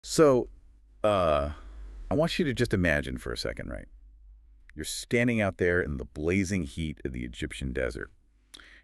So, I want you to just imagine for a second, right? You're standing out there in the blazing heat of the Egyptian desert,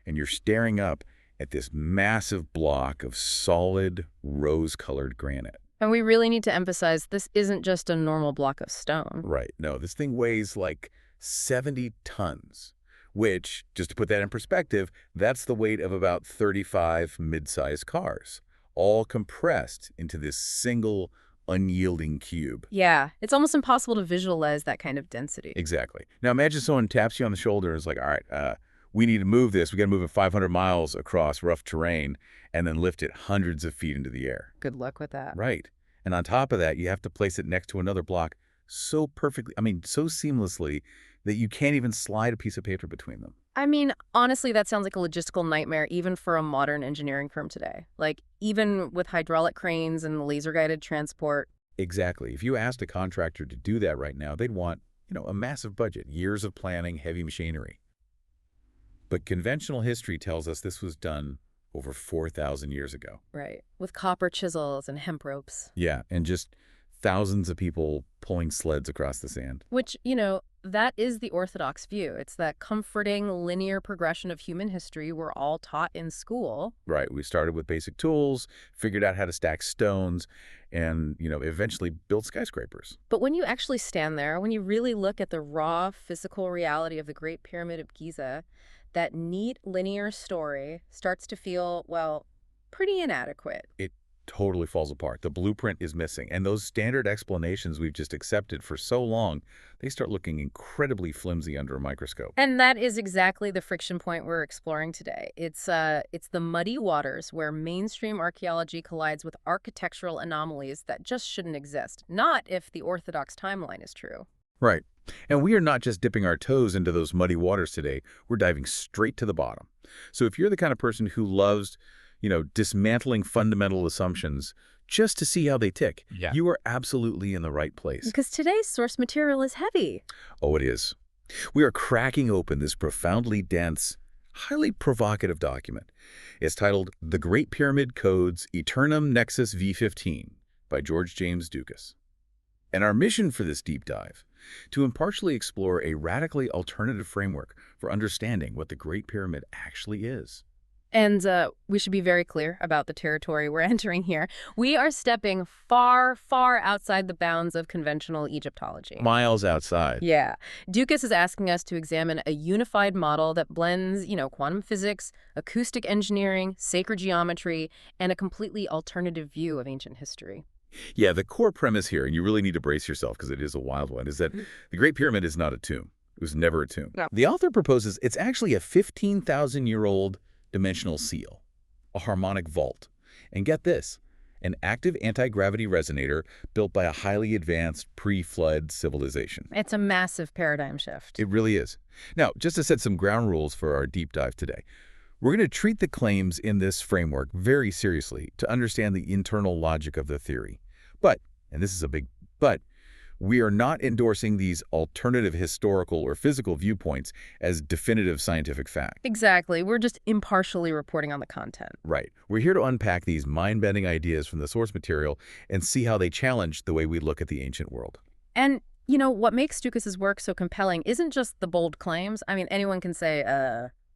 and you're staring up at this massive block of solid, rose-colored granite. And we really need to emphasize this isn't just a normal block of stone. Right. No, this thing weighs like 70 tons, which, just to put that in perspective, that's the weight of about 35 mid-sized cars, all compressed into this single, unyielding cube. Yeah, it's almost impossible to visualize that kind of density. Exactly. Now imagine someone taps you on the shoulder and is like, all right, we need to move this. We got to move it 500 miles across rough terrain and then lift it hundreds of feet into the air. Good luck with that. Right. And on top of that, you have to place it next to another block so perfectly, so seamlessly that you can't even slide a piece of paper between them. I mean, honestly, that sounds like a logistical nightmare even for a modern engineering firm today. Like, even with hydraulic cranes and laser-guided transport. Exactly. If you asked a contractor to do that right now, they'd want, a massive budget, years of planning, heavy machinery. But conventional history tells us this was done over 4,000 years ago. Right. With copper chisels and hemp ropes. Yeah, and just thousands of people pulling sleds across the sand. Which, that is the orthodox view. It's that comforting linear progression of human history we're all taught in school. Right. We started with basic tools, figured out how to stack stones, and, eventually built skyscrapers. But when you actually stand there, when you really look at the raw physical reality of the Great Pyramid of Giza, that neat linear story starts to feel, well, pretty inadequate. It totally falls apart. The blueprint is missing. And those standard explanations we've just accepted for so long, they start looking incredibly flimsy under a microscope. And that is exactly the friction point we're exploring today. It's the muddy waters where mainstream archaeology collides with architectural anomalies that just shouldn't exist, not if the orthodox timeline is true. Right. And we are not just dipping our toes into those muddy waters today. We're diving straight to the bottom. So if you're the kind of person who loves, dismantling fundamental assumptions just to see how they tick, you are absolutely in the right place. Because today's source material is heavy. Oh, it is. We are cracking open this profoundly dense, highly provocative document. It's titled The Great Pyramid Codes Eternum Nexus V15 by George James Dukas. And our mission for this deep dive, to impartially explore a radically alternative framework for understanding what the Great Pyramid actually is. And we should be very clear about the territory we're entering here. We are stepping far, far outside the bounds of conventional Egyptology. Miles outside. Yeah. Dukas is asking us to examine a unified model that blends, quantum physics, acoustic engineering, sacred geometry, and a completely alternative view of ancient history. Yeah, the core premise here, and you really need to brace yourself because it is a wild one, is that the Great Pyramid is not a tomb. It was never a tomb. No. The author proposes it's actually a 15,000-year-old dimensional seal, a harmonic vault. And get this, an active anti-gravity resonator built by a highly advanced pre-flood civilization. It's a massive paradigm shift. It really is. Now, just to set some ground rules for our deep dive today, we're going to treat the claims in this framework very seriously to understand the internal logic of the theory. But, and this is a big but, we are not endorsing these alternative historical or physical viewpoints as definitive scientific fact. Exactly. We're just impartially reporting on the content. Right. We're here to unpack these mind-bending ideas from the source material and see how they challenge the way we look at the ancient world. And, what makes Dukas's work so compelling isn't just the bold claims. I mean, anyone can say,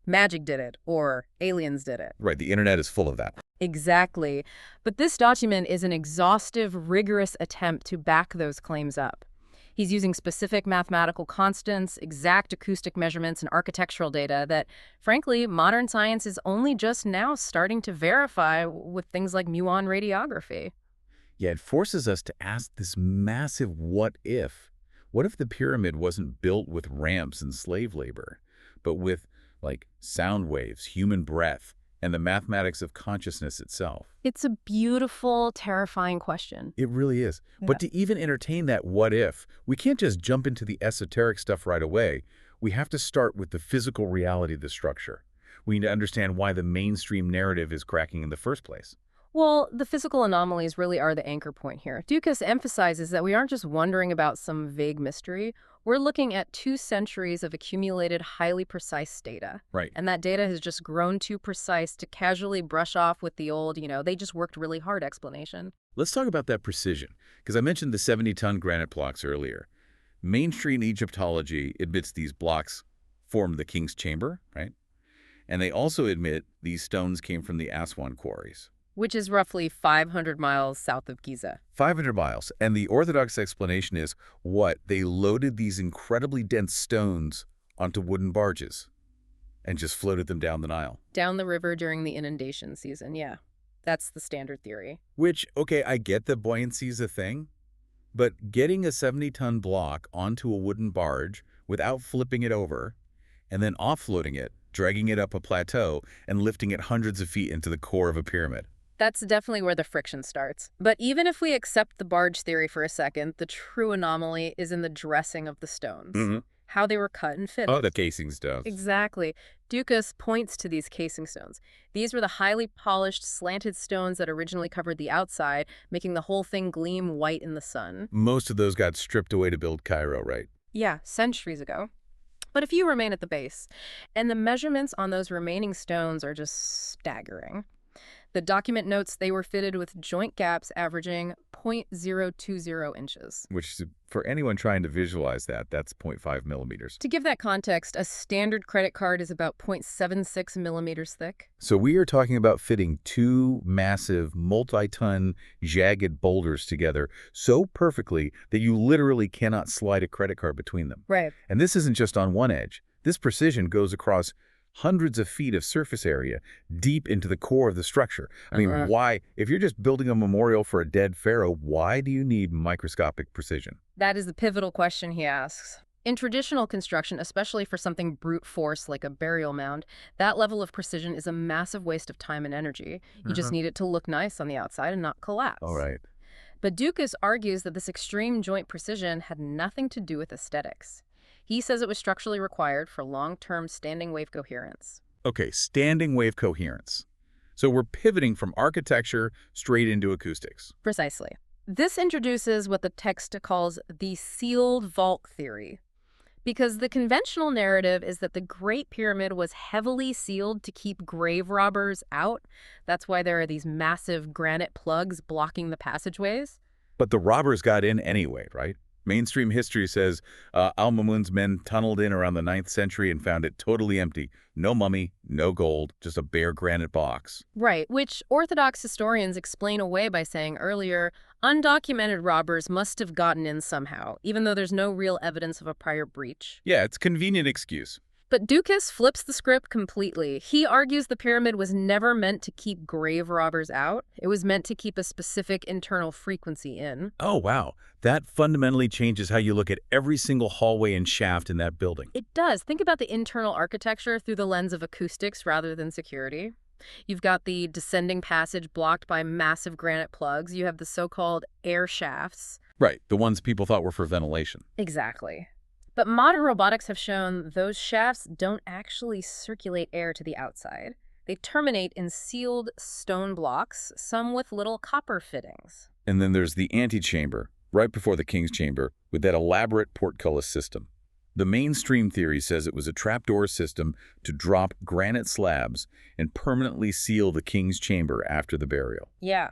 magic did it, or aliens did it. Right. The internet is full of that. Exactly. But this document is an exhaustive, rigorous attempt to back those claims up. He's using specific mathematical constants, exact acoustic measurements, and architectural data that, frankly, modern science is only just now starting to verify with things like muon radiography. Yeah, it forces us to ask this massive what if. What if the pyramid wasn't built with ramps and slave labor, but with, sound waves, human breath, and the mathematics of consciousness itself? It's a beautiful, terrifying question. It really is. Yeah. But to even entertain that what if, we can't just jump into the esoteric stuff right away. We have to start with the physical reality of the structure. We need to understand why the mainstream narrative is cracking in the first place. Well, the physical anomalies really are the anchor point here. Dukas emphasizes that we aren't just wondering about some vague mystery. We're looking at 2 centuries of accumulated, highly precise data. Right. And that data has just grown too precise to casually brush off with the old, they just worked really hard explanation. Let's talk about that precision, because I mentioned the 70-ton granite blocks earlier. Mainstream Egyptology admits these blocks formed the king's chamber, right? And they also admit these stones came from the Aswan quarries. Which is roughly 500 miles south of Giza. 500 miles. And the Orthodox explanation is what? They loaded these incredibly dense stones onto wooden barges and just floated them down the Nile. Down the river during the inundation season, yeah. That's the standard theory. Which, okay, I get that buoyancy's a thing, but getting a 70-ton block onto a wooden barge without flipping it over and then offloading it, dragging it up a plateau, and lifting it hundreds of feet into the core of a pyramid. That's definitely where the friction starts. But even if we accept the barge theory for a second, the true anomaly is in the dressing of the stones. How they were cut and fitted. Oh, the casing stones. Exactly. Dukas points to these casing stones. These were the highly polished, slanted stones that originally covered the outside, making the whole thing gleam white in the sun. Most of those got stripped away to build Cairo, right? Yeah, centuries ago. But a few remain at the base. And the measurements on those remaining stones are just staggering. The document notes they were fitted with joint gaps averaging 0.020 inches. Which, for anyone trying to visualize that, that's 0.5 millimeters. To give that context, a standard credit card is about 0.76 millimeters thick. So we are talking about fitting 2 massive, multi-ton, jagged boulders together so perfectly that you literally cannot slide a credit card between them. Right. And this isn't just on one edge. This precision goes across hundreds of feet of surface area deep into the core of the structure. I mean, why, if you're just building a memorial for a dead pharaoh, why do you need microscopic precision? That is the pivotal question he asks. In traditional construction, especially for something brute force like a burial mound, that level of precision is a massive waste of time and energy. You just need it to look nice on the outside and not collapse. All right. But Dukas argues that this extreme joint precision had nothing to do with aesthetics. He says it was structurally required for long-term standing wave coherence. Okay, standing wave coherence. So we're pivoting from architecture straight into acoustics. Precisely. This introduces what the text calls the sealed vault theory. Because the conventional narrative is that the Great Pyramid was heavily sealed to keep grave robbers out. That's why there are these massive granite plugs blocking the passageways. But the robbers got in anyway, right? Mainstream history says Al-Mamun's men tunneled in around the 9th century and found it totally empty. No mummy, no gold, just a bare granite box. Right, which Orthodox historians explain away by saying earlier, undocumented robbers must have gotten in somehow, even though there's no real evidence of a prior breach. Yeah, it's a convenient excuse. But Dukas flips the script completely. He argues the pyramid was never meant to keep grave robbers out. It was meant to keep a specific internal frequency in. Oh, wow. That fundamentally changes how you look at every single hallway and shaft in that building. It does. Think about the internal architecture through the lens of acoustics rather than security. You've got the descending passage blocked by massive granite plugs. You have the so-called air shafts. Right, the ones people thought were for ventilation. Exactly. But modern robotics have shown those shafts don't actually circulate air to the outside. They terminate in sealed stone blocks, some with little copper fittings. And then there's the antechamber, right before the king's chamber, with that elaborate portcullis system. The mainstream theory says it was a trapdoor system to drop granite slabs and permanently seal the king's chamber after the burial. Yeah.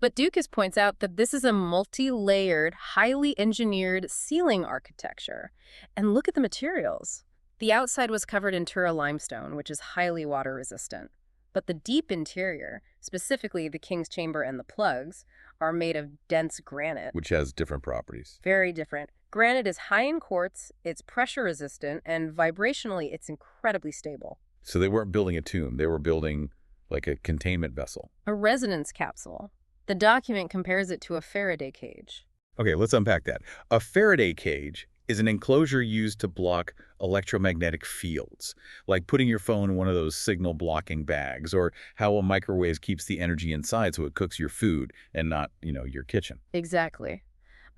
But Dukas points out that this is a multi-layered, highly engineered ceiling architecture. And look at the materials. The outside was covered in Tura limestone, which is highly water resistant. But the deep interior, specifically the king's chamber and the plugs, are made of dense granite. Which has different properties. Very different. Granite is high in quartz, it's pressure resistant, and vibrationally it's incredibly stable. So they weren't building a tomb, they were building like a containment vessel. A resonance capsule. The document compares it to a Faraday cage. Okay, let's unpack that. A Faraday cage is an enclosure used to block electromagnetic fields, like putting your phone in one of those signal blocking bags, or how a microwave keeps the energy inside so it cooks your food and not, your kitchen. Exactly.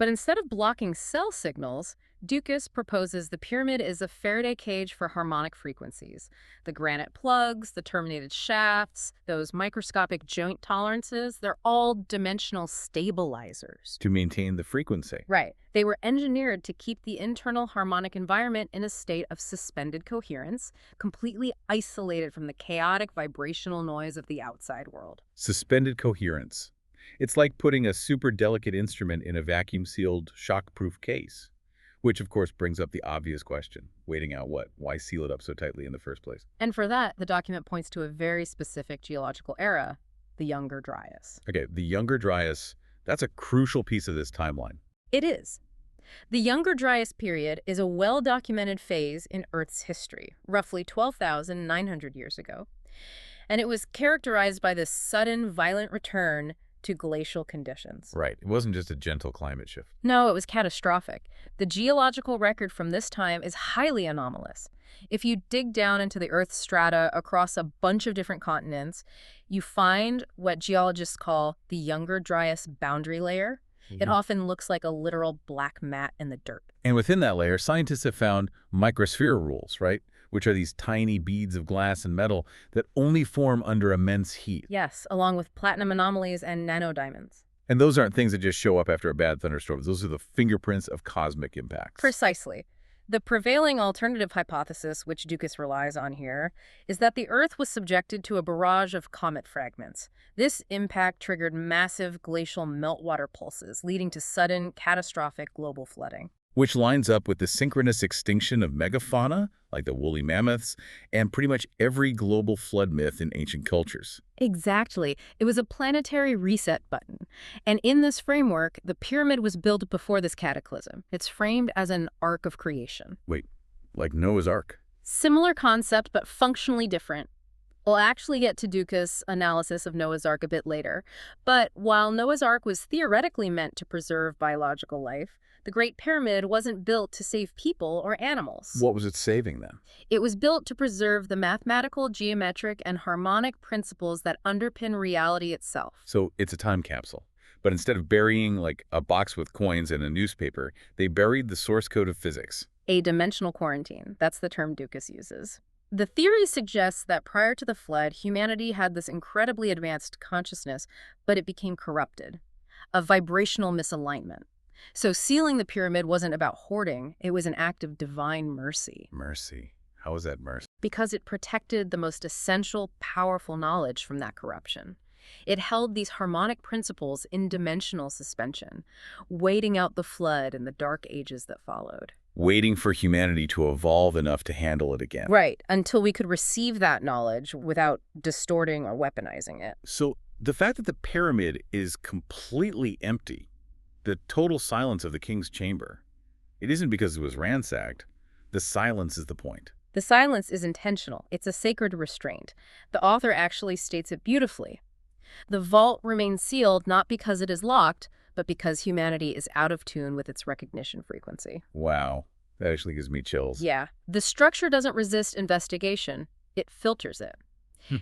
But instead of blocking cell signals, Dukas proposes the pyramid is a Faraday cage for harmonic frequencies. The granite plugs, the terminated shafts, those microscopic joint tolerances, they're all dimensional stabilizers. To maintain the frequency. Right. They were engineered to keep the internal harmonic environment in a state of suspended coherence, completely isolated from the chaotic vibrational noise of the outside world. Suspended coherence. It's like putting a super delicate instrument in a vacuum-sealed, shock-proof case. Which, of course, brings up the obvious question. Waiting out what? Why seal it up so tightly in the first place? And for that, the document points to a very specific geological era, the Younger Dryas. Okay, the Younger Dryas, that's a crucial piece of this timeline. It is. The Younger Dryas period is a well-documented phase in Earth's history, roughly 12,900 years ago. And it was characterized by this sudden, violent return to glacial conditions. Right. It wasn't just a gentle climate shift. No, it was catastrophic. The geological record from this time is highly anomalous. If you dig down into the Earth's strata across a bunch of different continents, you find what geologists call the Younger Dryas boundary layer. It often looks like a literal black mat in the dirt. And within that layer, scientists have found microsphere rules, right? Which are these tiny beads of glass and metal that only form under immense heat. Yes, along with platinum anomalies and nanodiamonds. And those aren't things that just show up after a bad thunderstorm. Those are the fingerprints of cosmic impacts. Precisely. The prevailing alternative hypothesis, which Dukas relies on here, is that the Earth was subjected to a barrage of comet fragments. This impact triggered massive glacial meltwater pulses, leading to sudden, catastrophic global flooding. Which lines up with the synchronous extinction of megafauna, like the woolly mammoths, and pretty much every global flood myth in ancient cultures. Exactly. It was a planetary reset button. And in this framework, the pyramid was built before this cataclysm. It's framed as an arc of creation. Wait, like Noah's Ark? Similar concept, but functionally different. We'll actually get to Dukas' analysis of Noah's Ark a bit later. But while Noah's Ark was theoretically meant to preserve biological life, the Great Pyramid wasn't built to save people or animals. What was it saving then? It was built to preserve the mathematical, geometric, and harmonic principles that underpin reality itself. So it's a time capsule. But instead of burying like a box with coins and a newspaper, they buried the source code of physics. A dimensional quarantine. That's the term Dukas uses. The theory suggests that prior to the flood, humanity had this incredibly advanced consciousness, but it became corrupted. A vibrational misalignment. So sealing the pyramid wasn't about hoarding, it was an act of divine mercy. Mercy. How is that mercy? Because it protected the most essential, powerful knowledge from that corruption. It held these harmonic principles in dimensional suspension, waiting out the flood and the dark ages that followed. Waiting for humanity to evolve enough to handle it again. Right, until we could receive that knowledge without distorting or weaponizing it. So the fact that the pyramid is completely empty, the total silence of the king's chamber, it isn't because it was ransacked. The silence is the point. The silence is intentional. It's a sacred restraint. The author actually states it beautifully. The vault remains sealed not because it is locked, but because humanity is out of tune with its recognition frequency. Wow. That actually gives me chills. Yeah. The structure doesn't resist investigation. It filters it.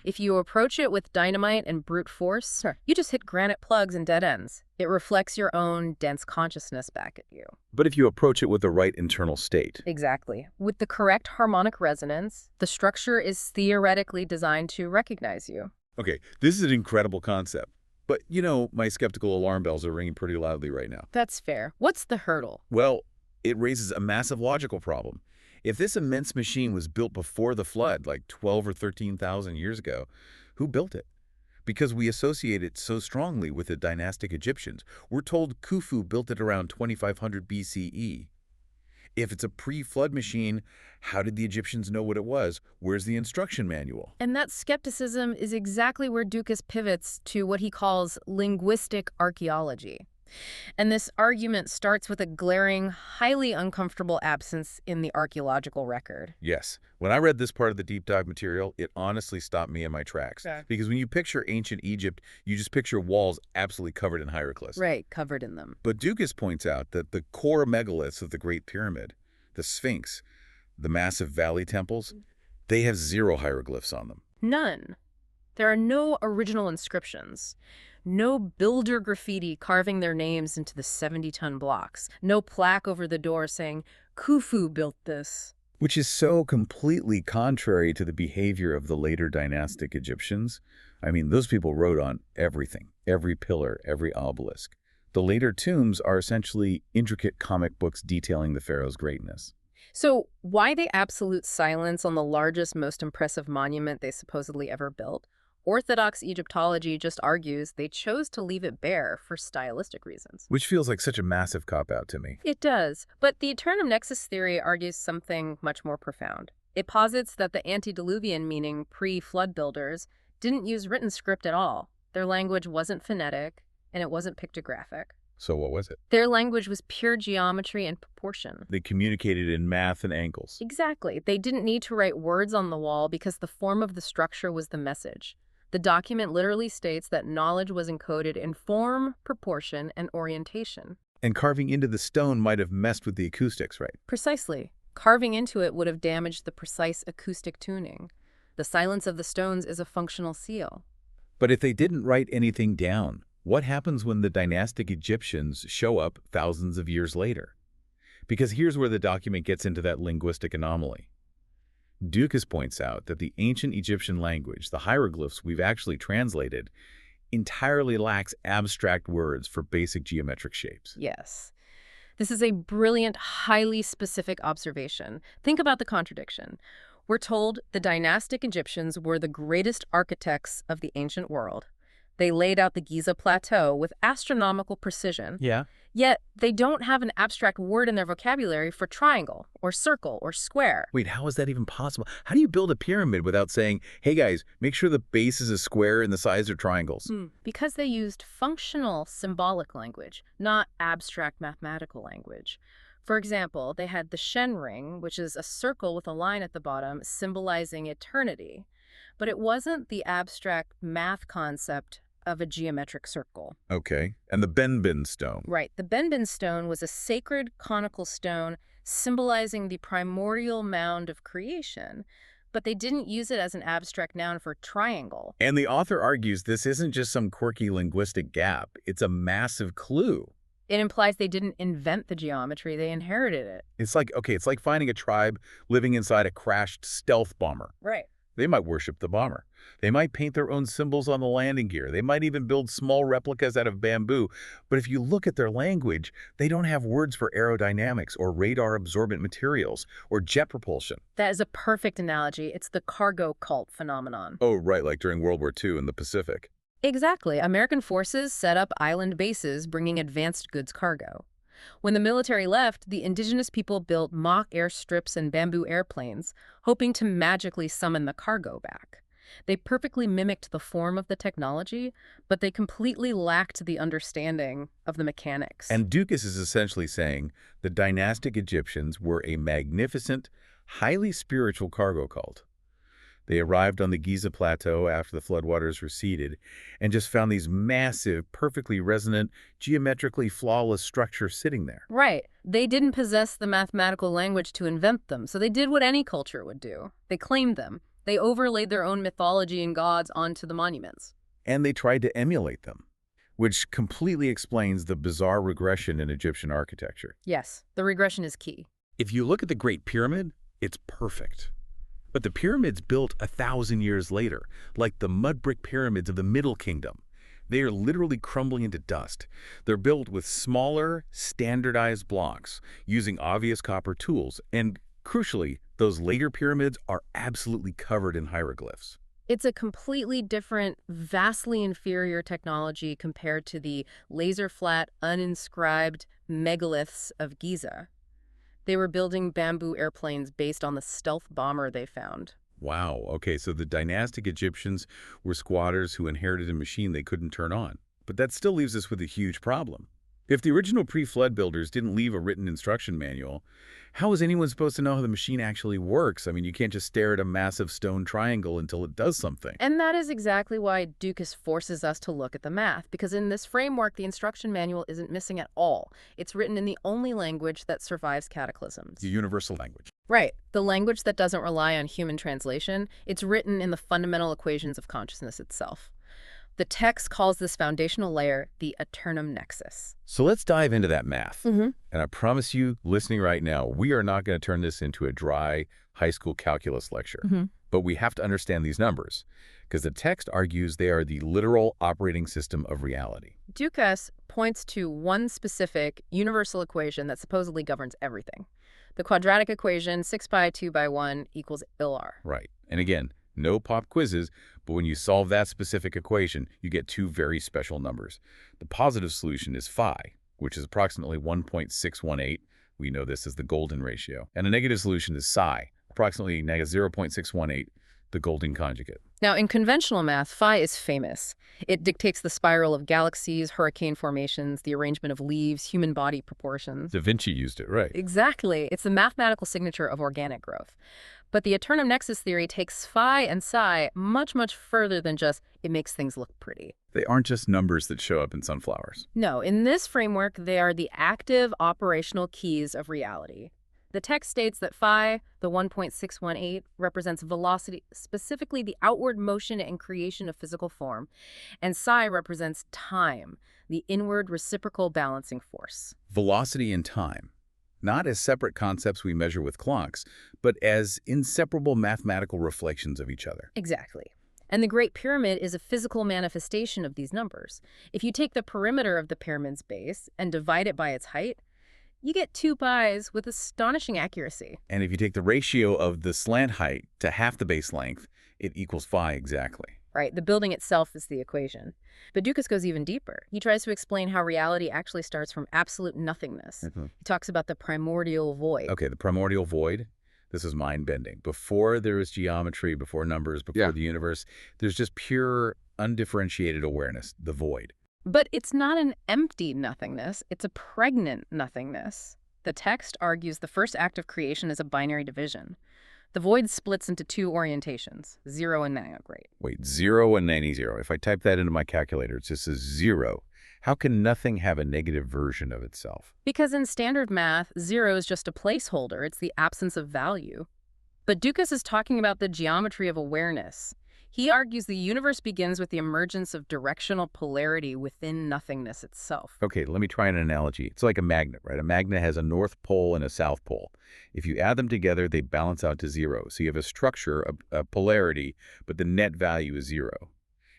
If you approach it with dynamite and brute force, you just hit granite plugs and dead ends. It reflects your own dense consciousness back at you. But if you approach it with the right internal state. Exactly. With the correct harmonic resonance, the structure is theoretically designed to recognize you. Okay, this is an incredible concept. But, you know, my skeptical alarm bells are ringing pretty loudly right now. That's fair. What's the hurdle? Well, it raises a massive logical problem. If this immense machine was built before the flood, like 12 or 13,000 years ago, who built it? Because we associate it so strongly with the dynastic Egyptians. We're told Khufu built it around 2500 BCE. If it's a pre-flood machine, how did the Egyptians know what it was? Where's the instruction manual? And that skepticism is exactly where Dukas pivots to what he calls linguistic archaeology. And this argument starts with a glaring, highly uncomfortable absence in the archaeological record. Yes. When I read this part of the deep dive material, it honestly stopped me in my tracks. Okay. Because when you picture ancient Egypt, you just picture walls absolutely covered in hieroglyphs. Right, covered in them. But Dukas points out that the core megaliths of the Great Pyramid, the Sphinx, the massive valley temples, they have zero hieroglyphs on them. None. There are no original inscriptions. No builder graffiti carving their names into the 70-ton blocks. No plaque over the door saying, Khufu built this. Which is so completely contrary to the behavior of the later dynastic Egyptians. I mean, those people wrote on everything, every pillar, every obelisk. The later tombs are essentially intricate comic books detailing the pharaoh's greatness. So why the absolute silence on the largest, most impressive monument they supposedly ever built? Orthodox Egyptology just argues they chose to leave it bare for stylistic reasons. Which feels like such a massive cop-out to me. It does, but the Eternum Nexus theory argues something much more profound. It posits that the antediluvian, meaning pre-flood builders, didn't use written script at all. Their language wasn't phonetic, and it wasn't pictographic. So what was it? Their language was pure geometry and proportion. They communicated in math and angles. Exactly. They didn't need to write words on the wall because the form of the structure was the message. The document literally states that knowledge was encoded in form, proportion, and orientation. And carving into the stone might have messed with the acoustics, right? Precisely. Carving into it would have damaged the precise acoustic tuning. The silence of the stones is a functional seal. But if they didn't write anything down, what happens when the dynastic Egyptians show up thousands of years later? Because here's where the document gets into that linguistic anomaly. Dukas points out that the ancient Egyptian language, the hieroglyphs we've actually translated, entirely lacks abstract words for basic geometric shapes. Yes. This is a brilliant, highly specific observation. Think about the contradiction. We're told the dynastic Egyptians were the greatest architects of the ancient world. They laid out the Giza Plateau with astronomical precision. Yeah. Yet they don't have an abstract word in their vocabulary for triangle or circle or square. Wait, how is that even possible? How do you build a pyramid without saying, hey guys, make sure the base is a square and the sides are triangles? Because they used functional symbolic language, not abstract mathematical language. For example, they had the Shen ring, which is a circle with a line at the bottom symbolizing eternity. But it wasn't the abstract math concept of a geometric circle. Okay. And the Benbin stone. Right. The Benbin stone was a sacred conical stone symbolizing the primordial mound of creation, but they didn't use it as an abstract noun for triangle. And the author argues this isn't just some quirky linguistic gap. It's a massive clue. It implies they didn't invent the geometry, they inherited it. It's like finding a tribe living inside a crashed stealth bomber. Right. They might worship the bomber. They might paint their own symbols on the landing gear. They might even build small replicas out of bamboo. But if you look at their language, they don't have words for aerodynamics or radar-absorbent materials or jet propulsion. That is a perfect analogy. It's the cargo cult phenomenon. Oh, right, like during World War II in the Pacific. Exactly. American forces set up island bases bringing advanced goods cargo. When the military left, the indigenous people built mock airstrips and bamboo airplanes, hoping to magically summon the cargo back. They perfectly mimicked the form of the technology, but they completely lacked the understanding of the mechanics. And Dukas is essentially saying the dynastic Egyptians were a magnificent, highly spiritual cargo cult. They arrived on the Giza Plateau after the floodwaters receded and just found these massive, perfectly resonant, geometrically flawless structures sitting there. Right. They didn't possess the mathematical language to invent them, so they did what any culture would do. They claimed them. They overlaid their own mythology and gods onto the monuments. And they tried to emulate them, which completely explains the bizarre regression in Egyptian architecture. Yes, the regression is key. If you look at the Great Pyramid, it's perfect. But the pyramids built 1,000 years later, like the mud brick pyramids of the Middle Kingdom. They are literally crumbling into dust. They're built with smaller, standardized blocks, using obvious copper tools, and crucially, those later pyramids are absolutely covered in hieroglyphs. It's a completely different, vastly inferior technology compared to the laser-flat, uninscribed megaliths of Giza. They were building bamboo airplanes based on the stealth bomber they found. Wow, okay, so the dynastic Egyptians were squatters who inherited a machine they couldn't turn on. But that still leaves us with a huge problem. If the original pre-flood builders didn't leave a written instruction manual, how is anyone supposed to know how the machine actually works? I mean, you can't just stare at a massive stone triangle until it does something. And that is exactly why Dukas forces us to look at the math, because in this framework, the instruction manual isn't missing at all. It's written in the only language that survives cataclysms. The universal language. Right. The language that doesn't rely on human translation. It's written in the fundamental equations of consciousness itself. The text calls this foundational layer the eternum nexus. So let's dive into that math. Mm-hmm. And I promise you, listening right now, we are not going to turn this into a dry high school calculus lecture. Mm-hmm. But we have to understand these numbers, because the text argues they are the literal operating system of reality. Dukas points to one specific universal equation that supposedly governs everything. The quadratic equation 6 pi 2 by 1 equals LR. Right. And again, no pop quizzes, but when you solve that specific equation, you get two very special numbers. The positive solution is phi, which is approximately 1.618. We know this as the golden ratio. And a negative solution is psi, approximately negative 0.618, the golden conjugate. Now, in conventional math, phi is famous. It dictates the spiral of galaxies, hurricane formations, the arrangement of leaves, human body proportions. Da Vinci used it, right? Exactly. It's the mathematical signature of organic growth. But the eternum nexus theory takes phi and psi much, much further than just it makes things look pretty. They aren't just numbers that show up in sunflowers. No, in this framework, they are the active operational keys of reality. The text states that phi, the 1.618, represents velocity, specifically the outward motion and creation of physical form, and psi represents time, the inward reciprocal balancing force. Velocity and time, not as separate concepts we measure with clocks, but as inseparable mathematical reflections of each other. Exactly. And the Great Pyramid is a physical manifestation of these numbers. If you take the perimeter of the pyramid's base and divide it by its height, you get 2 pi's with astonishing accuracy. And if you take the ratio of the slant height to half the base length, it equals phi exactly. Right, the building itself is the equation. But Dukas goes even deeper. He tries to explain how reality actually starts from absolute nothingness. He talks about the primordial void. Okay, the primordial void. This is mind-bending. Before there is geometry, before numbers, before the universe, there's just pure, undifferentiated awareness, the void. But it's not an empty nothingness, it's a pregnant nothingness. The text argues the first act of creation is a binary division. The void splits into two orientations, 0 and nanograde. Wait, 0 and 90. If I type that into my calculator, it just says 0. How can nothing have a negative version of itself? Because in standard math, 0 is just a placeholder. It's the absence of value. But Dukas is talking about the geometry of awareness. He argues the universe begins with the emergence of directional polarity within nothingness itself. Okay, let me try an analogy. It's like a magnet, right? A magnet has a north pole and a south pole. If you add them together, they balance out to 0. So you have a structure, a polarity, but the net value is 0.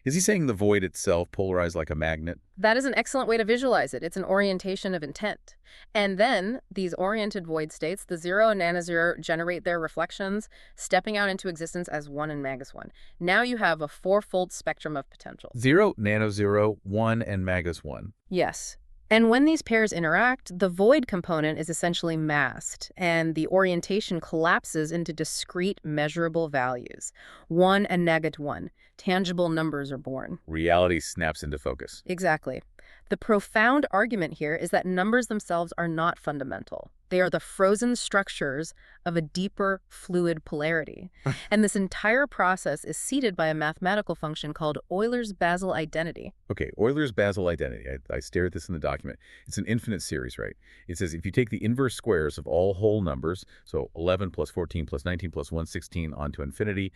Is he saying the void itself polarized like a magnet? That is an excellent way to visualize it. It's an orientation of intent. And then these oriented void states, the 0 and nanozero, generate their reflections, stepping out into existence as 1 and magus 1. Now you have a fourfold spectrum of potential. 0, nanozero, 1, and magus 1. Yes. And when these pairs interact, the void component is essentially masked, and the orientation collapses into discrete measurable values. 1 and negative 1. Tangible numbers are born. Reality snaps into focus. Exactly. The profound argument here is that numbers themselves are not fundamental. They are the frozen structures of a deeper, fluid polarity. And this entire process is seeded by a mathematical function called Euler's Basel identity. Okay, Euler's Basel identity. I stare at this in the document. It's an infinite series, right? It says if you take the inverse squares of all whole numbers, so 11 plus 14 plus 19 plus 116 on to infinity,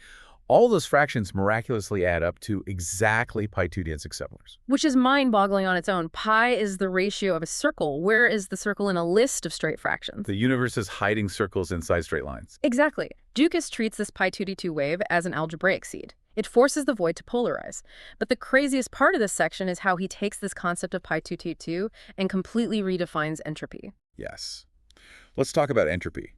all those fractions miraculously add up to exactly pi 2 dan 6 sevenths. Which is mind-boggling on its own. Pi is the ratio of a circle. Where is the circle in a list of straight fractions? The universe is hiding circles inside straight lines. Exactly. Dukas treats this pi 2d2 wave as an algebraic seed. It forces the void to polarize. But the craziest part of this section is how he takes this concept of pi 2d2 and completely redefines entropy. Yes. Let's talk about entropy.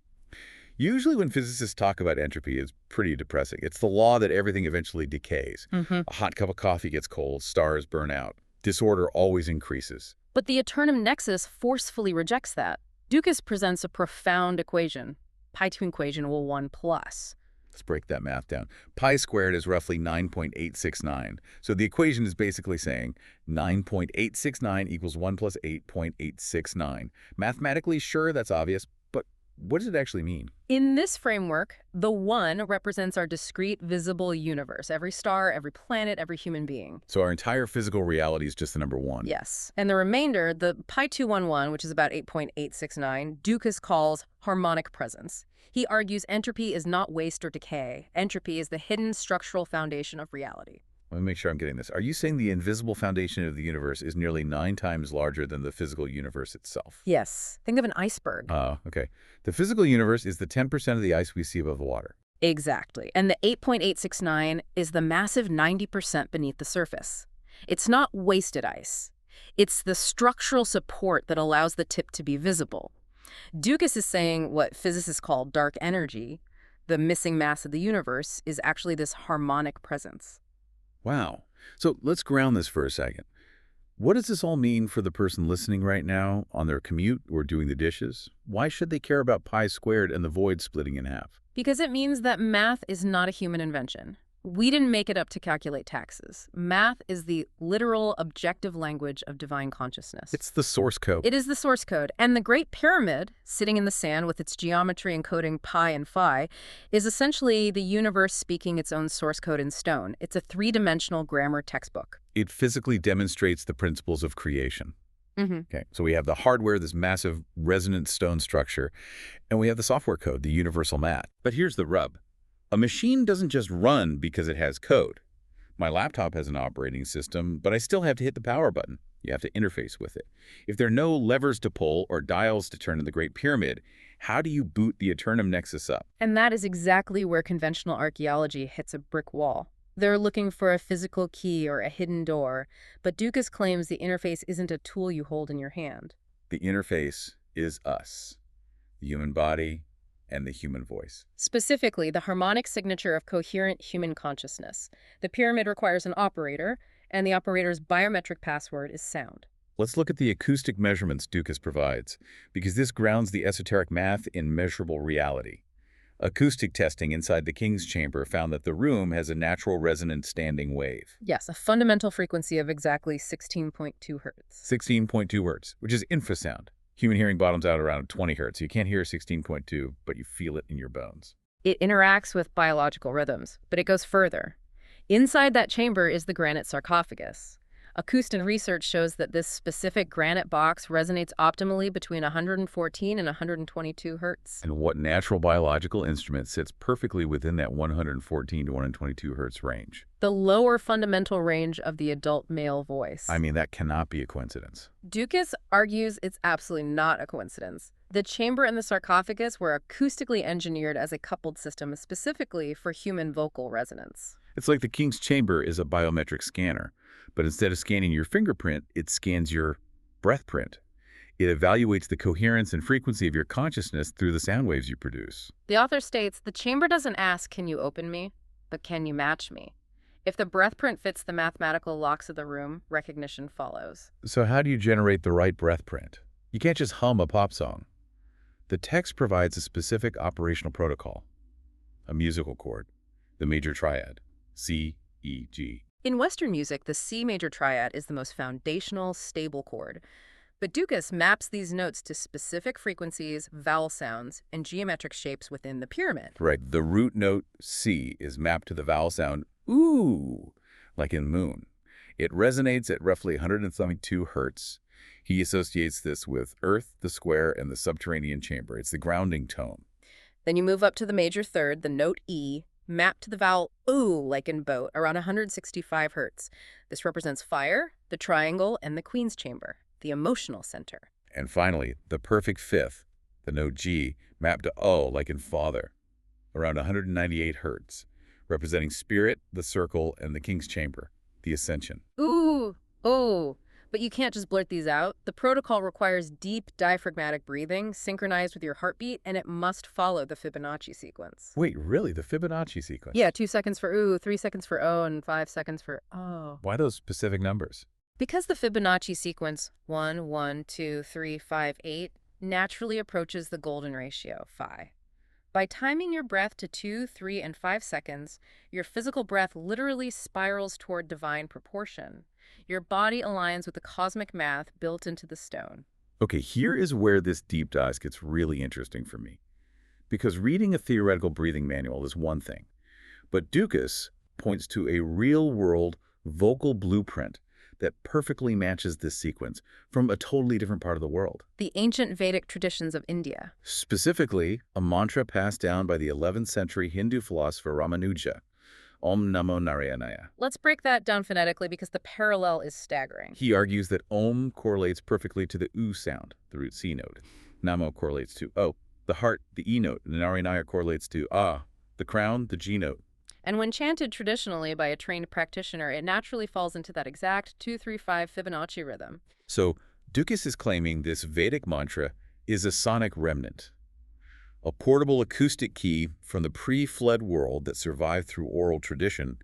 Usually when physicists talk about entropy, it's pretty depressing. It's the law that everything eventually decays. A hot cup of coffee gets cold, stars burn out. Disorder always increases. But the eternum nexus forcefully rejects that. Dukas presents a profound equation. Pi 2 equation will 1 plus. Let's break that math down. Pi squared is roughly 9.869. So the equation is basically saying 9.869 equals 1 plus 8.869. Mathematically, sure, that's obvious, but what does it actually mean? In this framework, the 1 represents our discrete, visible universe. Every star, every planet, every human being. So our entire physical reality is just the number 1. Yes. And the remainder, the pi 211, which is about 8.869, Dukas calls harmonic presence. He argues entropy is not waste or decay. Entropy is the hidden structural foundation of reality. Let me make sure I'm getting this. Are you saying the invisible foundation of the universe is nearly 9 times larger than the physical universe itself? Yes. Think of an iceberg. Oh, okay. The physical universe is the 10% of the ice we see above the water. Exactly. And the 8.869 is the massive 90% beneath the surface. It's not wasted ice. It's the structural support that allows the tip to be visible. Dukas is saying what physicists call dark energy, the missing mass of the universe, is actually this harmonic presence. Wow. So let's ground this for a second. What does this all mean for the person listening right now on their commute or doing the dishes? Why should they care about pi squared and the void splitting in half? Because it means that math is not a human invention. We didn't make it up to calculate taxes. Math is the literal, objective language of divine consciousness. It's the source code. It is the source code. And the Great Pyramid, sitting in the sand with its geometry encoding pi and phi, is essentially the universe speaking its own source code in stone. It's a three-dimensional grammar textbook. It physically demonstrates the principles of creation. Mm-hmm. Okay, so we have the hardware, this massive resonant stone structure, and we have the software code, the universal math. But here's the rub. A machine doesn't just run because it has code. My laptop has an operating system, but I still have to hit the power button. You have to interface with it. If there are no levers to pull or dials to turn in the Great Pyramid, how do you boot the Eternum Nexus up? And that is exactly where conventional archaeology hits a brick wall. They're looking for a physical key or a hidden door, but Dukas claims the interface isn't a tool you hold in your hand. The interface is us, the human body and the human voice. Specifically, the harmonic signature of coherent human consciousness. The pyramid requires an operator, and the operator's biometric password is sound. Let's look at the acoustic measurements Dukas provides, because this grounds the esoteric math in measurable reality. Acoustic testing inside the King's Chamber found that the room has a natural resonant standing wave. Yes, a fundamental frequency of exactly 16.2 hertz. 16.2 hertz, which is infrasound. Human hearing bottoms out around 20 hertz. You can't hear 16.2, but you feel it in your bones. It interacts with biological rhythms, but it goes further. Inside that chamber is the granite sarcophagus. Acoustic research shows that this specific granite box resonates optimally between 114 and 122 hertz. And what natural biological instrument sits perfectly within that 114 to 122 hertz range? The lower fundamental range of the adult male voice. I mean, that cannot be a coincidence. Dukas argues it's absolutely not a coincidence. The chamber and the sarcophagus were acoustically engineered as a coupled system specifically for human vocal resonance. It's like the King's Chamber is a biometric scanner, but instead of scanning your fingerprint, it scans your breath print. It evaluates the coherence and frequency of your consciousness through the sound waves you produce. The author states, the chamber doesn't ask, can you open me, but can you match me? If the breath print fits the mathematical locks of the room, recognition follows. So how do you generate the right breath print? You can't just hum a pop song. The text provides a specific operational protocol, a musical chord, the major triad, C, E, G. In Western music, the C major triad is the most foundational, stable chord. But Dukas maps these notes to specific frequencies, vowel sounds, and geometric shapes within the pyramid. Right. The root note C is mapped to the vowel sound ooh, like in moon. It resonates at roughly 172 hertz. He associates this with Earth, the square, and the subterranean chamber. It's the grounding tone. Then you move up to the major third, the note E, mapped to the vowel ooh, like in boat, around 165 hertz. This represents fire, the triangle, and the Queen's Chamber, the emotional center. And finally, the perfect fifth, the note G, mapped to O, like in father, around 198 hertz, representing spirit, the circle, and the King's Chamber, the ascension. Ooh, oh. But you can't just blurt these out. The protocol requires deep diaphragmatic breathing, synchronized with your heartbeat, and it must follow the Fibonacci sequence. Wait, really? The Fibonacci sequence? Yeah, 2 seconds for ooh, 3 seconds for oh, and 5 seconds for oh. Why those specific numbers? Because the Fibonacci sequence 1, 1, 2, 3, 5, 8 naturally approaches the golden ratio, phi. By timing your breath to 2, 3, and 5 seconds, your physical breath literally spirals toward divine proportion. Your body aligns with the cosmic math built into the stone. Okay, here is where this deep dive gets really interesting for me. Because reading a theoretical breathing manual is one thing, but Dukas points to a real-world vocal blueprint that perfectly matches this sequence from a totally different part of the world. The ancient Vedic traditions of India. Specifically, a mantra passed down by the 11th century Hindu philosopher Ramanuja, Om Namo Narayana. Let's break that down phonetically because the parallel is staggering. He argues that Om correlates perfectly to the U sound, the root C note. Namo correlates to O, the heart, the E note, and Narayana correlates to Ah, the crown, the G note. And when chanted traditionally by a trained practitioner, it naturally falls into that exact 2-3-5 Fibonacci rhythm. So Dukas is claiming this Vedic mantra is a sonic remnant, a portable acoustic key from the pre-flood world that survived through oral tradition,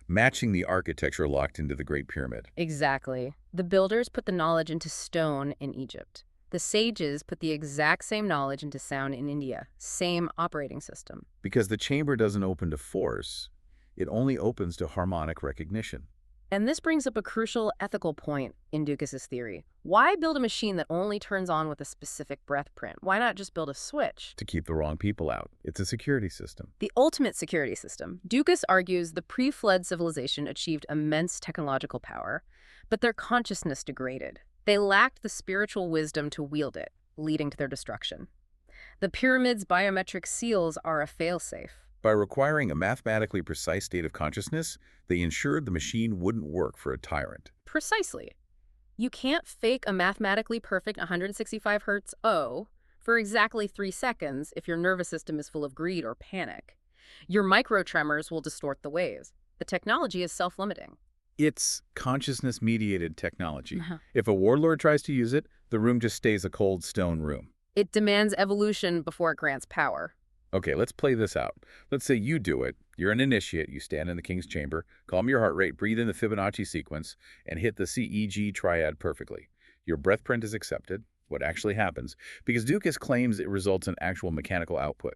matching the architecture locked into the Great Pyramid. Exactly. The builders put the knowledge into stone in Egypt. The sages put the exact same knowledge into sound in India. Same operating system. Because the chamber doesn't open to force, it only opens to harmonic recognition. And this brings up a crucial ethical point in Dukas' theory. Why build a machine that only turns on with a specific breath print? Why not just build a switch? To keep the wrong people out. It's a security system. The ultimate security system. Dukas argues the pre-flood civilization achieved immense technological power, but their consciousness degraded. They lacked the spiritual wisdom to wield it, leading to their destruction. The pyramid's biometric seals are a failsafe. By requiring a mathematically precise state of consciousness, they ensured the machine wouldn't work for a tyrant. Precisely. You can't fake a mathematically perfect 165 Hz O for exactly 3 seconds if your nervous system is full of greed or panic. Your microtremors will distort the waves. The technology is self-limiting. It's consciousness-mediated technology. If a warlord tries to use it, the room just stays a cold stone room. It demands evolution before it grants power. Okay, let's play this out. Let's say you do it. You're an initiate. You stand in the king's chamber, calm your heart rate, breathe in the Fibonacci sequence, and hit the CEG triad perfectly. Your breath print is accepted, what actually happens, because Dukas claims it results in actual mechanical output,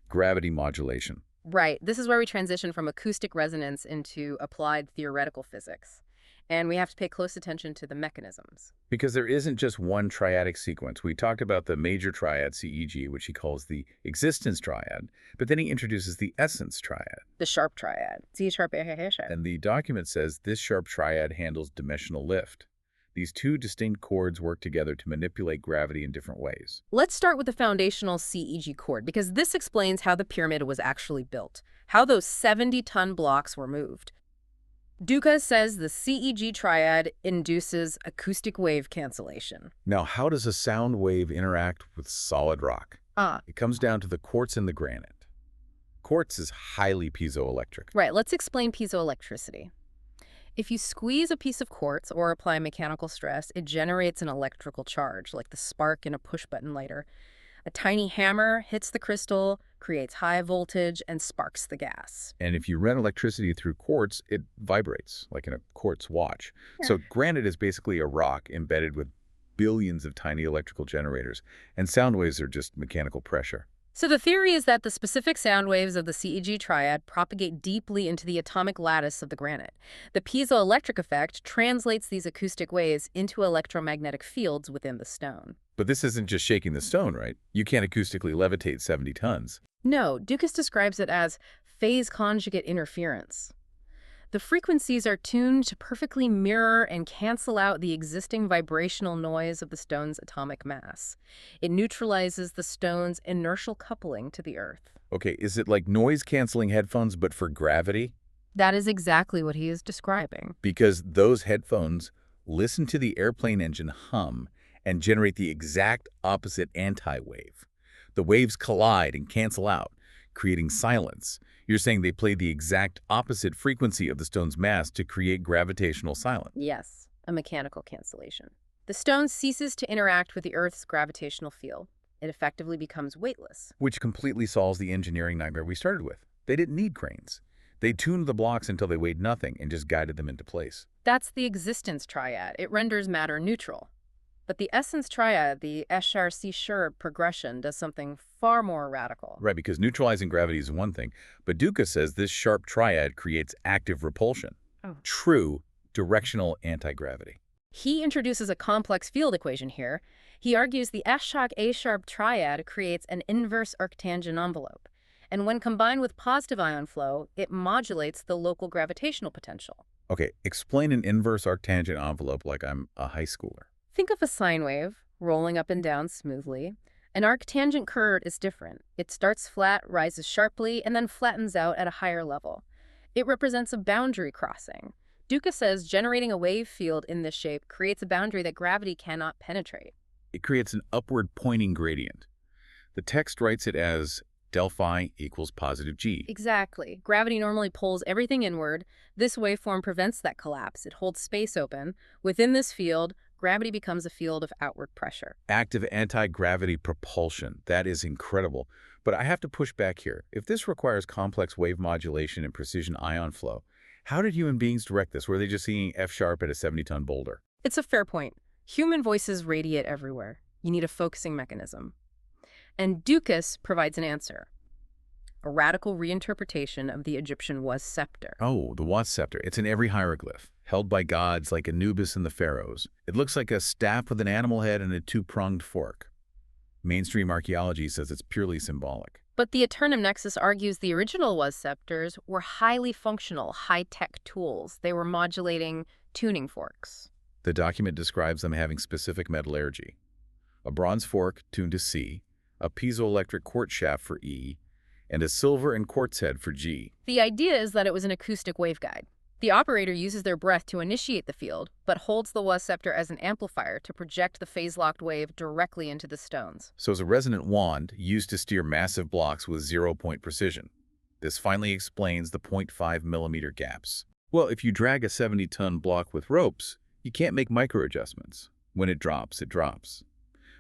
gravity modulation. Right. This is where we transition from acoustic resonance into applied theoretical physics. And we have to pay close attention to the mechanisms. Because there isn't just one triadic sequence. We talked about the major triad, CEG, which he calls the existence triad, but then he introduces the essence triad. The sharp triad. C sharp, A sharp. And the document says this sharp triad handles dimensional lift. These two distinct chords work together to manipulate gravity in different ways. Let's start with the foundational CEG chord, because this explains how the pyramid was actually built, how those 70-ton blocks were moved. Dukas says the CEG triad induces acoustic wave cancellation. Now, how does a sound wave interact with solid rock? It comes down to the quartz and the granite. Quartz is highly piezoelectric. Right, let's explain piezoelectricity. If you squeeze a piece of quartz or apply mechanical stress, it generates an electrical charge, like the spark in a push-button lighter. A tiny hammer hits the crystal, creates high voltage, and sparks the gas. And if you run electricity through quartz, it vibrates, like in a quartz watch. Yeah. So granite is basically a rock embedded with billions of tiny electrical generators, and sound waves are just mechanical pressure. So the theory is that the specific sound waves of the CEG triad propagate deeply into the atomic lattice of the granite. The piezoelectric effect translates these acoustic waves into electromagnetic fields within the stone. But this isn't just shaking the stone, right? You can't acoustically levitate 70 tons. No, Dukas describes it as phase conjugate interference. The frequencies are tuned to perfectly mirror and cancel out the existing vibrational noise of the stone's atomic mass. It neutralizes the stone's inertial coupling to the Earth. Okay, is it like noise-canceling headphones but for gravity? That is exactly what he is describing. Because those headphones listen to the airplane engine hum and generate the exact opposite anti-wave. The waves collide and cancel out, creating silence. You're saying they play the exact opposite frequency of the stone's mass to create gravitational silence. Yes, a mechanical cancellation. The stone ceases to interact with the Earth's gravitational field. It effectively becomes weightless. Which completely solves the engineering nightmare we started with. They didn't need cranes. They tuned the blocks until they weighed nothing and just guided them into place. That's the existence triad. It renders matter neutral. But the essence triad, the SRC progression, does something far more radical. Right, because neutralizing gravity is one thing, but Dukas says this sharp triad creates active repulsion. True directional anti-gravity. He introduces a complex field equation here. He argues the S-A-sharp triad creates an inverse arctangent envelope. And when combined with positive ion flow, it modulates the local gravitational potential. Okay, explain an inverse arctangent envelope like I'm a high schooler. Think of a sine wave rolling up and down smoothly. An arctangent curve is different. It starts flat, rises sharply, and then flattens out at a higher level. It represents a boundary crossing. Duca says generating a wave field in this shape creates a boundary that gravity cannot penetrate. It creates an upward pointing gradient. The text writes it as del phi equals positive g. Exactly. Gravity normally pulls everything inward. This waveform prevents that collapse. It holds space open. Within this field, gravity becomes a field of outward pressure. Active anti-gravity propulsion. That is incredible. But I have to push back here. If this requires complex wave modulation and precision ion flow, how did human beings direct this? Were they just singing F-sharp at a 70-ton boulder? It's a fair point. Human voices radiate everywhere. You need a focusing mechanism. And Ducas provides an answer. A radical reinterpretation of the Egyptian was scepter. Oh, the was scepter. It's in every hieroglyph, held by gods like Anubis and the pharaohs. It looks like a staff with an animal head and a two-pronged fork. Mainstream archaeology says it's purely symbolic. But the Eternum Nexus argues the original was scepters were highly functional, high-tech tools. They were modulating tuning forks. The document describes them having specific metallurgy. A bronze fork tuned to C, a piezoelectric quartz shaft for E, and a silver and quartz head for G. The idea is that it was an acoustic waveguide. The operator uses their breath to initiate the field, but holds the was scepter as an amplifier to project the phase-locked wave directly into the stones. So it's a resonant wand used to steer massive blocks with zero-point precision. This finally explains the 0.5 millimeter gaps. Well, if you drag a 70-ton block with ropes, you can't make micro-adjustments. When it drops, it drops.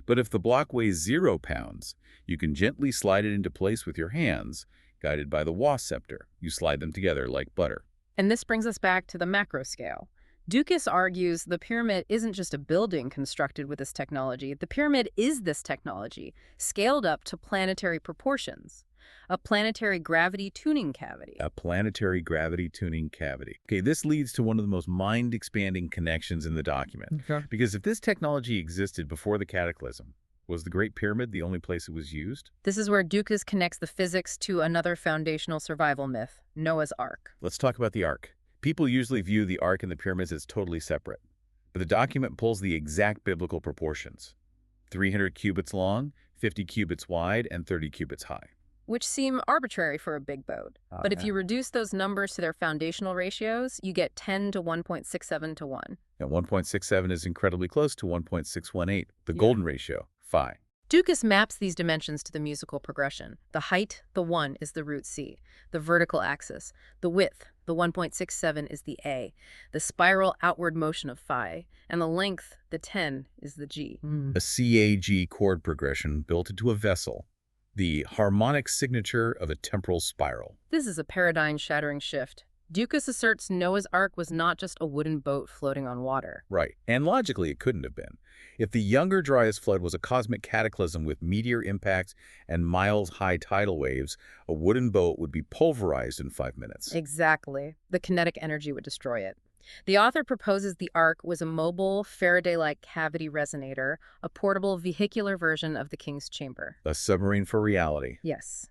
But if the block weighs 0 pounds, you can gently slide it into place with your hands, guided by the was scepter. You slide them together like butter. And this brings us back to the macro scale. Ducas argues the pyramid isn't just a building constructed with this technology. The pyramid is this technology, scaled up to planetary proportions. A planetary gravity tuning cavity. A planetary gravity tuning cavity. Okay, this leads to one of the most mind-expanding connections in the document. Okay. Because if this technology existed before the cataclysm, was the Great Pyramid the only place it was used? This is where Ducas connects the physics to another foundational survival myth, Noah's Ark. Let's talk about the Ark. People usually view the Ark and the pyramids as totally separate, but the document pulls the exact biblical proportions. 300 cubits long, 50 cubits wide, and 30 cubits high. Which seem arbitrary for a big boat. But if you reduce those numbers to their foundational ratios, you get 10 to 1.67 to 1. And 1.67 is incredibly close to 1.618, the golden ratio, phi. Ducas maps these dimensions to the musical progression. The height, the 1, is the root C. The vertical axis. The width, the 1.67, is the A. The spiral outward motion of phi. And the length, the 10, is the G. A CAG chord progression built into a vessel. The harmonic signature of a temporal spiral. This is a paradigm-shattering shift. Ducas asserts Noah's Ark was not just a wooden boat floating on water. Right, and logically it couldn't have been. If the Younger Dryas flood was a cosmic cataclysm with meteor impacts and miles-high tidal waves, a wooden boat would be pulverized in 5 minutes. Exactly. The kinetic energy would destroy it. The author proposes the Ark was a mobile, Faraday-like cavity resonator, a portable vehicular version of the King's Chamber. A submarine for reality. Yes.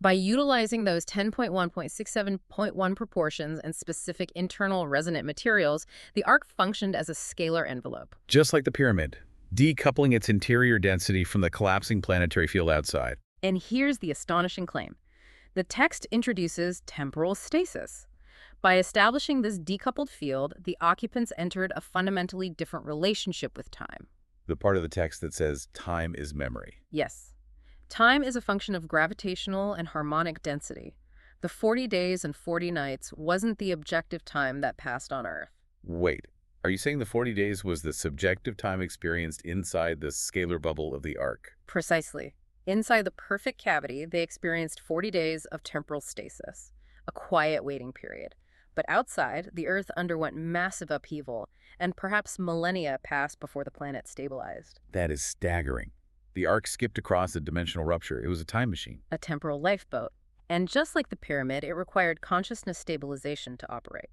By utilizing those 10.1.67.1 proportions and specific internal resonant materials, the Ark functioned as a scalar envelope. Just like the pyramid, decoupling its interior density from the collapsing planetary field outside. And here's the astonishing claim. The text introduces temporal stasis. By establishing this decoupled field, the occupants entered a fundamentally different relationship with time. The part of the text that says time is memory. Yes. Time is a function of gravitational and harmonic density. The 40 days and 40 nights wasn't the objective time that passed on Earth. Wait, are you saying the 40 days was the subjective time experienced inside the scalar bubble of the Ark? Precisely. Inside the perfect cavity, they experienced 40 days of temporal stasis, a quiet waiting period. But outside, the Earth underwent massive upheaval, and perhaps millennia passed before the planet stabilized. That is staggering. The Ark skipped across a dimensional rupture. It was a time machine. A temporal lifeboat. And just like the pyramid, it required consciousness stabilization to operate.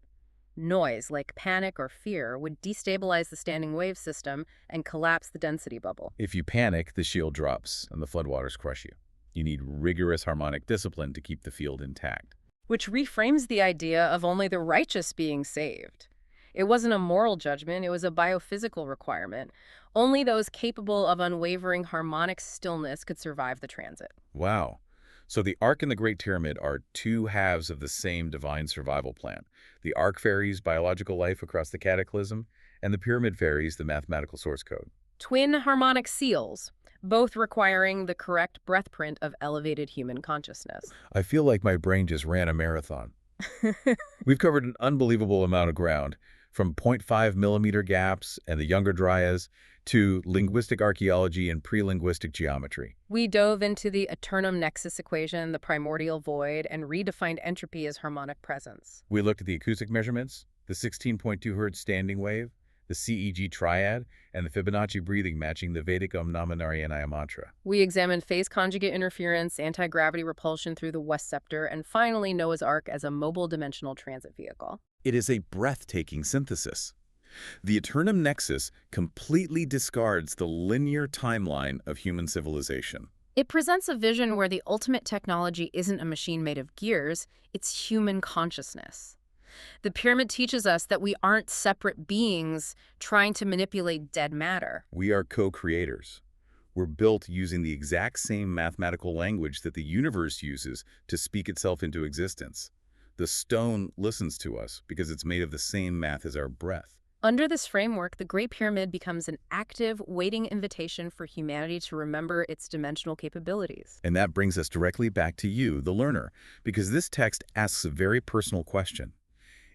Noise, like panic or fear, would destabilize the standing wave system and collapse the density bubble. If you panic, the shield drops and the floodwaters crush you. You need rigorous harmonic discipline to keep the field intact. Which reframes the idea of only the righteous being saved. It wasn't a moral judgment, it was a biophysical requirement. Only those capable of unwavering harmonic stillness could survive the transit. Wow. So the Ark and the Great Pyramid are two halves of the same divine survival plan. The Ark ferries biological life across the cataclysm, and the Pyramid ferries the mathematical source code. Twin harmonic seals, both requiring the correct breath print of elevated human consciousness. I feel like my brain just ran a marathon. We've covered an unbelievable amount of ground, from 0.5 millimeter gaps and the Younger Dryas to linguistic archaeology and pre-linguistic geometry. We dove into the eternum nexus equation, the primordial void, and redefined entropy as harmonic presence. We looked at the acoustic measurements, the 16.2 hertz standing wave, the CEG triad, and the Fibonacci breathing matching the Vedic Om Namah Narayana mantra. We examined phase conjugate interference, anti-gravity repulsion through the West Scepter, and finally Noah's Ark as a mobile dimensional transit vehicle. It is a breathtaking synthesis. The Eternum Nexus completely discards the linear timeline of human civilization. It presents a vision where the ultimate technology isn't a machine made of gears, it's human consciousness. The pyramid teaches us that we aren't separate beings trying to manipulate dead matter. We are co-creators. We're built using the exact same mathematical language that the universe uses to speak itself into existence. The stone listens to us because it's made of the same math as our breath. Under this framework, the Great Pyramid becomes an active, waiting invitation for humanity to remember its dimensional capabilities. And that brings us directly back to you, the learner, because this text asks a very personal question.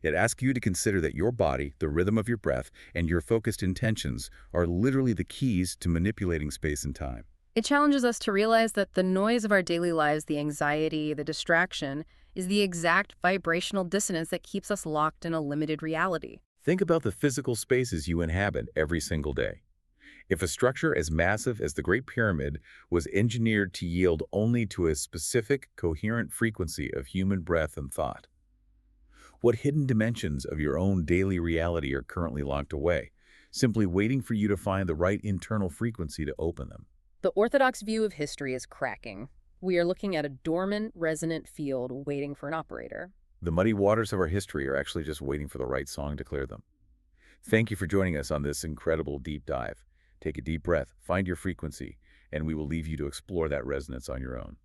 It asks you to consider that your body, the rhythm of your breath, and your focused intentions are literally the keys to manipulating space and time. It challenges us to realize that the noise of our daily lives, the anxiety, the distraction, is the exact vibrational dissonance that keeps us locked in a limited reality. Think about the physical spaces you inhabit every single day. If a structure as massive as the Great Pyramid was engineered to yield only to a specific, coherent frequency of human breath and thought, what hidden dimensions of your own daily reality are currently locked away, simply waiting for you to find the right internal frequency to open them? The orthodox view of history is cracking. We are looking at a dormant, resonant field waiting for an operator. The muddy waters of our history are actually just waiting for the right song to clear them. Thank you for joining us on this incredible deep dive. Take a deep breath, find your frequency, and we will leave you to explore that resonance on your own.